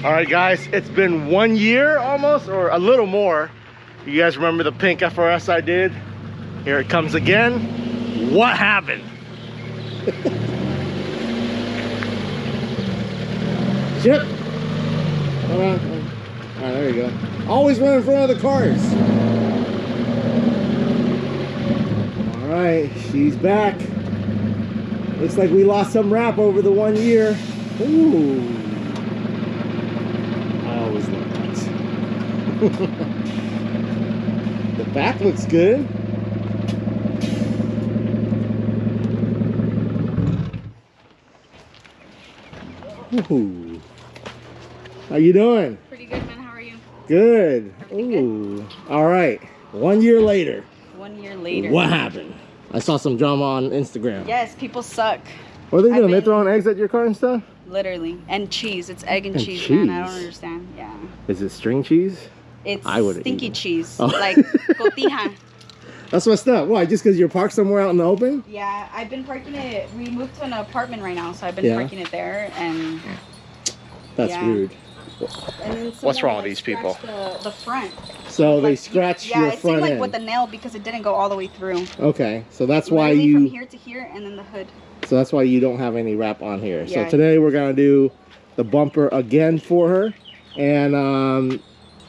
All right, guys, it's been 1 year almost, or a little more. You guys remember the pink FRS I did? Here it comes again. What happened? Chip. Hold on. All right, there you go. Always run in front of the cars. All right, she's back. Looks like we lost some wrap over the 1 year. Ooh. I always love that. The back looks good. Ooh. How you doing? Pretty good, man. How are you? Good. Ooh. Good? All right. 1 year later. 1 year later. What happened? I saw some drama on Instagram. Yes, people suck. What are they doing? They throwing eggs at your car and stuff? Literally. And cheese. It's egg and cheese, cheese, man. I don't understand. Yeah. Is it string cheese? It's stinky eaten. cheese. Oh. Like cotija. That's messed up. Why? Just because you're parked somewhere out in the open? Yeah, I've been parking it. We moved to an apartment right now, so I've been parking it there, and that's rude. And then what's wrong with these people? The front. So they scratched your front it seemed like end. with the nail because it didn't go all the way through. Okay, so that's why Literally you. from here to here, and then the hood. So that's why you don't have any wrap on here. Yeah. So today we're gonna do the bumper again for her, and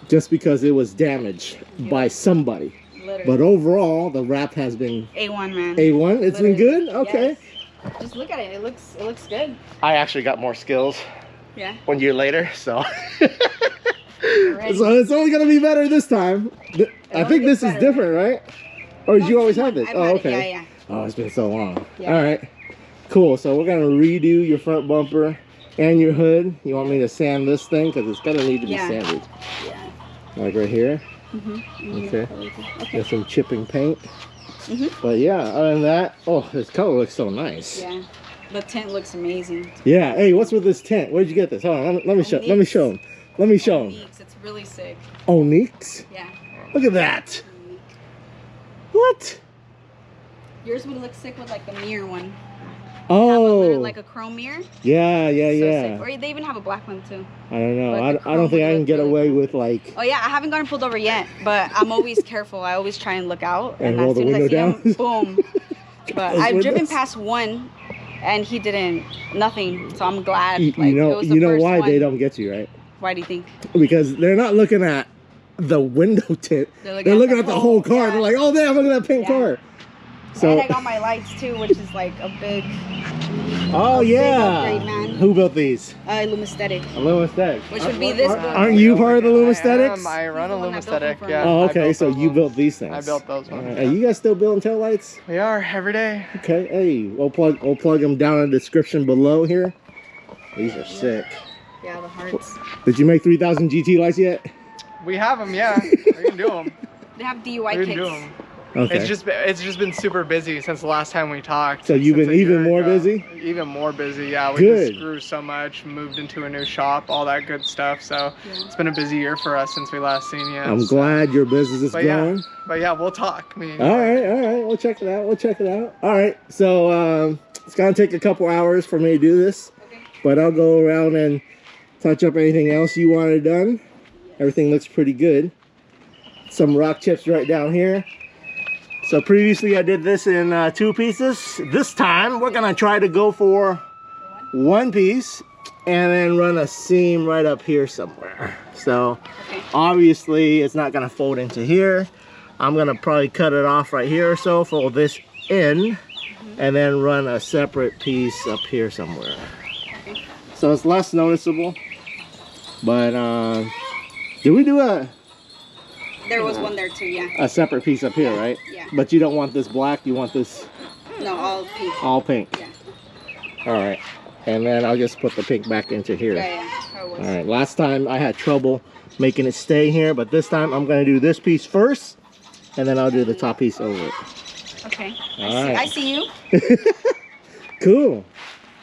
just because it was damaged by somebody. Literally. But overall, the wrap has been A1, man. A1. It's been good. Okay. Yes. Just look at it. It looks good. I actually got more skills. Yeah. 1 year later, so. So it's only gonna be better this time. I think this is different, right? Or did you always have this? Oh, okay. Yeah. Oh, it's been so long. Yeah. All right. Cool. So we're gonna redo your front bumper and your hood. You want me to sand this thing because it's gonna need to be sanded. Yeah. Like right here. Okay. Got some chipping paint. But yeah, other than that, oh, this color looks so nice. Yeah. The tint looks amazing. Yeah. Hey, what's with this tent? Where'd you get this? Hold on. Let me show him. Let me show him. It's really sick. Onyx? Yeah. Look at that. What? Yours would look sick with like the mirror one. Oh. Like a chrome mirror. Yeah. Sick. Or they even have a black one too. I don't know. I don't think I can get away with like. Oh yeah, I haven't gotten pulled over yet, but I'm always careful. I always try and look out. And roll the window down. Boom. But I've driven past one, and he didn't. Nothing. So I'm glad. You know why they don't get you, right? Why do you think? Because they're not looking at the window tint. They're looking at the whole car. Yeah. They're like, oh damn, look at that pink car. So, and I got my lights too, which is like a big. Oh big upgrade, man. Who built these? Lumistatic. Lumistatic. Which would be this. Aren't you part of the Lumistatics? I run a Lumistatic. Yeah. Oh, okay. So you built these things. I built those ones. Are you guys still building tail lights? We are every day. Okay. Hey, we'll plug them down in the description below here. These are sick. Yeah, the hearts. Did you make 3000 GT lights yet? We have them. Yeah. We can do them. They have DUI We kits. can do them. Okay. It's just been super busy since the last time we talked. So you've been even more busy? Even more busy, yeah. We Good. just grew so much, moved into a new shop, all that good stuff. So it's been a busy year for us since we last seen you. I'm glad your business is growing. But yeah, we'll talk. All right. We'll check it out. All right. So it's gonna take a couple hours for me to do this, but I'll go around and touch up anything else you wanted done. Everything looks pretty good. Some rock chips right down here. So previously I did this in 2 pieces. This time we're gonna try to go for 1 piece and then run a seam right up here somewhere. So obviously it's not gonna fold into here. I'm gonna probably cut it off right here or so, fold this in, and then run a separate piece up here somewhere. So it's less noticeable. But did we do there was one there too, yeah. a separate piece up here, right? Yeah. But you don't want this black, you want this No, all pink. all pink. Yeah. All right. And then I'll just put the pink back into here. Yeah. All right. Last time I had trouble making it stay here, but this time I'm going to do this piece first, and then I'll do the top piece over it. Okay. I see you. Cool.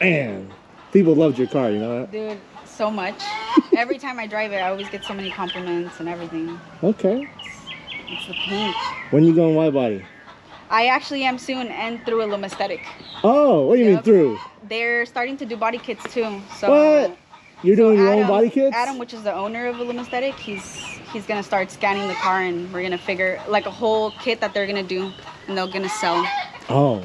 Man, people loved your car, you know that? Dude, so much. Every time I drive it, I always get so many compliments and everything. Okay. It's the pink. When you going wide body? I actually am soon and through a Lumistatic. Oh, what do you mean through? They're starting to do body kits too. So What? You're doing your own body kits? Adam, which is the owner of Illum Aesthetic, he's gonna start scanning the car, and we're gonna figure like a whole kit that they're gonna do, and they're gonna sell. Oh,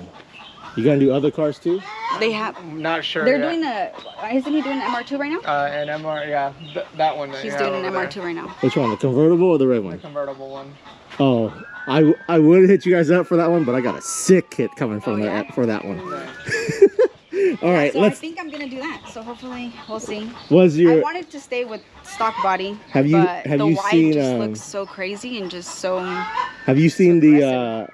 you gonna do other cars too? They have. I'm not sure. They're yet. doing isn't he doing an MR2 right now? An MR, yeah, that one. He's yeah, doing an over MR2 there. right now. Which one, the convertible or the red The one? convertible one. Oh, I would hit you guys up for that one, but I got a sick kit coming from yeah? for that one. Yeah. All right, So let's. I think I'm gonna do that. So hopefully we'll see. Was I your wanted to stay with stock body. Have you- But have the you wide seen, just looks so crazy and just so. have you seen so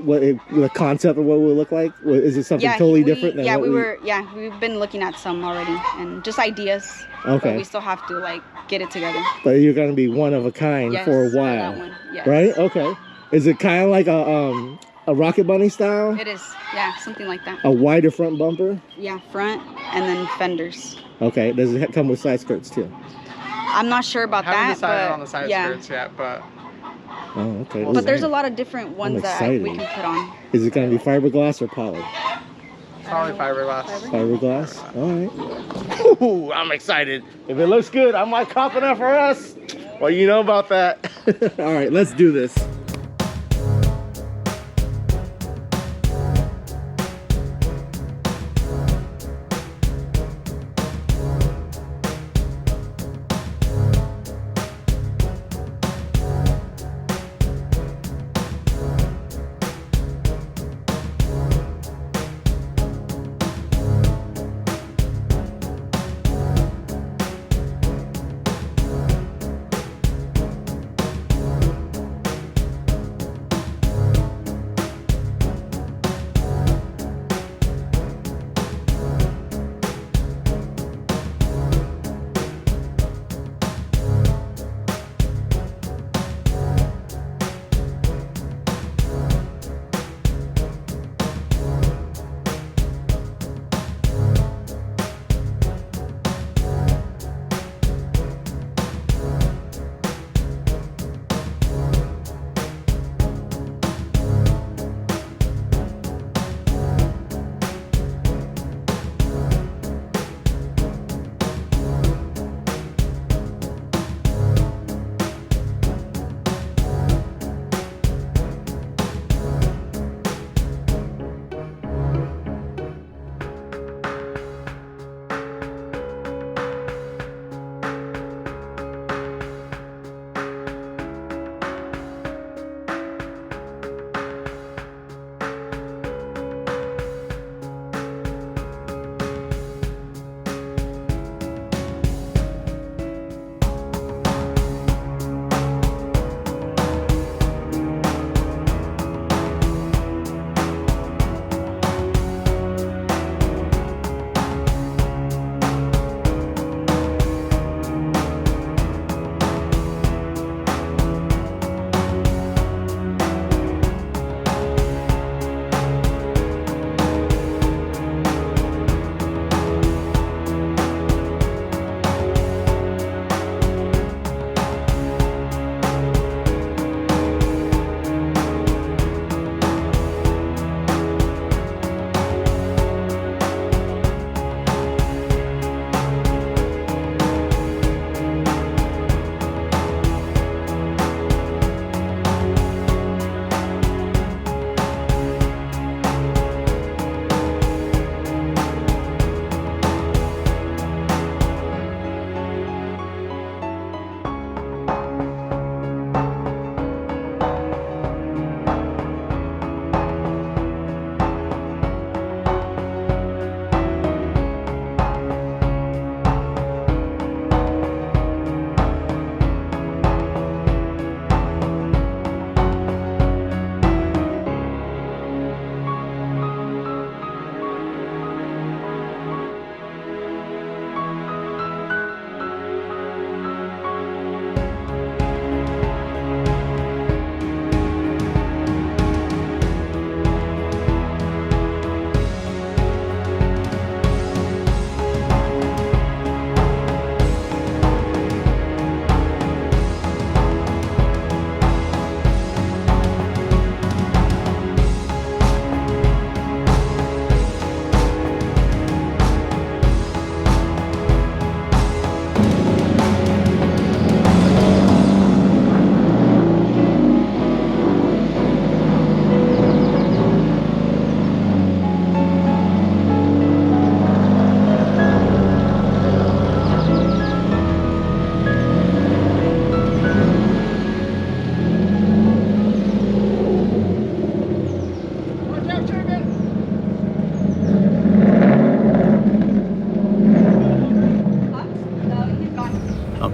the concept of what it would look like? Is it something totally different than what we've been looking at some already and just ideas. Okay. But we still have to like get it together. But you're gonna be one of a kind Yes, for a for while, that one, yes. right? Okay. Is it kind of like a Rocket Bunny style? It is, yeah, something like that. A wider front bumper? Yeah, front and then fenders. Okay. Does it come with side skirts too? I'm not sure about Haven't that, decided but on the side yeah. skirts yet, but Oh, okay. But there's a Ooh, lot of different ones that excited. we can put on. Is it gonna be fiberglass or poly? probably fiberglass. Fiberglass. All right. Ooh, I'm excited. If it looks good, I might cop an FRS. Well, you know about that. All right, let's do this.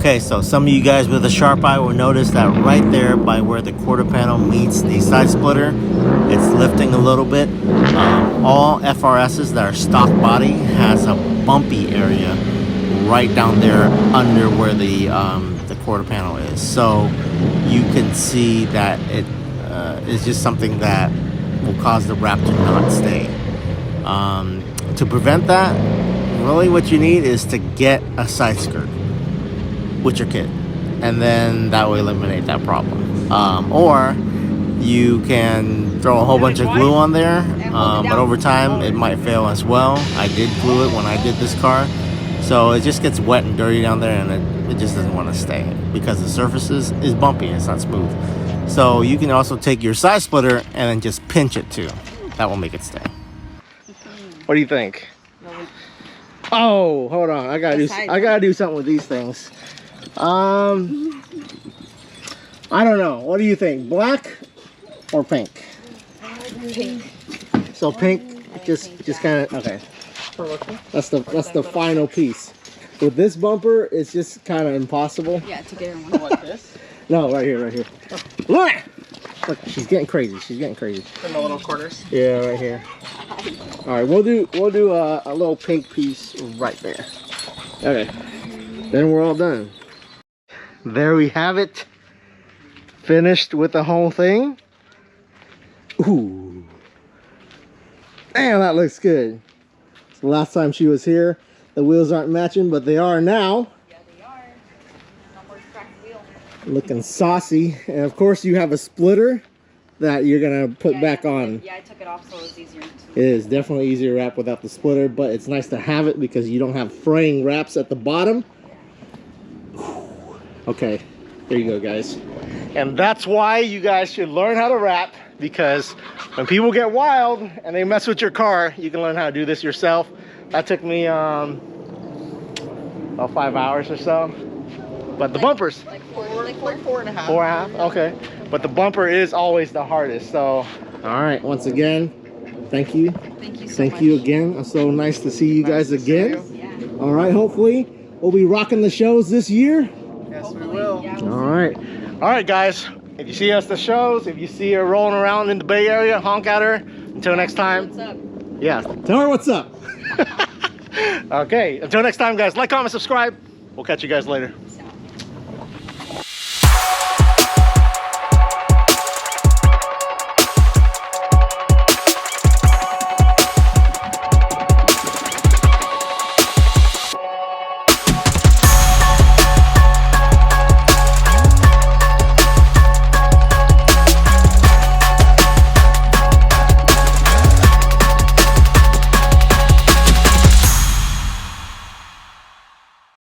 Okay, so some of you guys with a sharp eye will notice that right there by where the quarter panel meets the side splitter, it's lifting a little bit. All FRSs that are stock body has a bumpy area right down there under where the quarter panel is. So you can see that it is just something that will cause the wrap to not stay. To prevent that, really what you need is to get a side skirt with your kit, and then that will eliminate that problem. Or you can throw a whole bunch of glue on there, but over time it might fail as well. I did glue it when I did this car, so it just gets wet and dirty down there, and it just doesn't want to stay because the surface is bumpy and it's not smooth. So you can also take your side splitter and then just pinch it too. That will make it stay. What do you think? Oh, hold on. I gotta do something with these things. I don't know. What do you think? Black or pink? Pink. So pink, just kind of okay. That's the final piece. With this bumper, it's just kind of impossible. Yeah, to get one like this. No, right here, right here. Look, she's getting crazy. She's getting crazy. In the little corners. Yeah, right here. All right, we'll do a little pink piece right there. Okay, then we're all done. There we have it. Finished with the whole thing. Ooh, damn, that looks good. So last time she was here, the wheels aren't matching, but they are now. Yeah, they are. No more cracked wheel. Looking saucy, and of course you have a splitter that you're gonna put back on. Yeah, I took it off so it was easier. It is definitely easier to wrap without the splitter, but it's nice to have it because you don't have fraying wraps at the bottom. Okay, there you go, guys. And that's why you guys should learn how to wrap, because when people get wild and they mess with your car, you can learn how to do this yourself. That took me about 5 hours or so. But the bumpers, Like 4.5. 4.5, okay. But the bumper is always the hardest. So, all right, once again, thank you. Thank you so much. Thank you again. It's so nice to see you guys Nice to see again. you. Yeah. All right, hopefully we'll be rocking the shows this year. Yes, we will. Yeah, All right, guys. If you see us at the shows, if you see her rolling around in the Bay Area, honk at her. Until next time. What's up? Yeah, tell her what's up. Okay, until next time, guys. Like, comment, subscribe. We'll catch you guys later.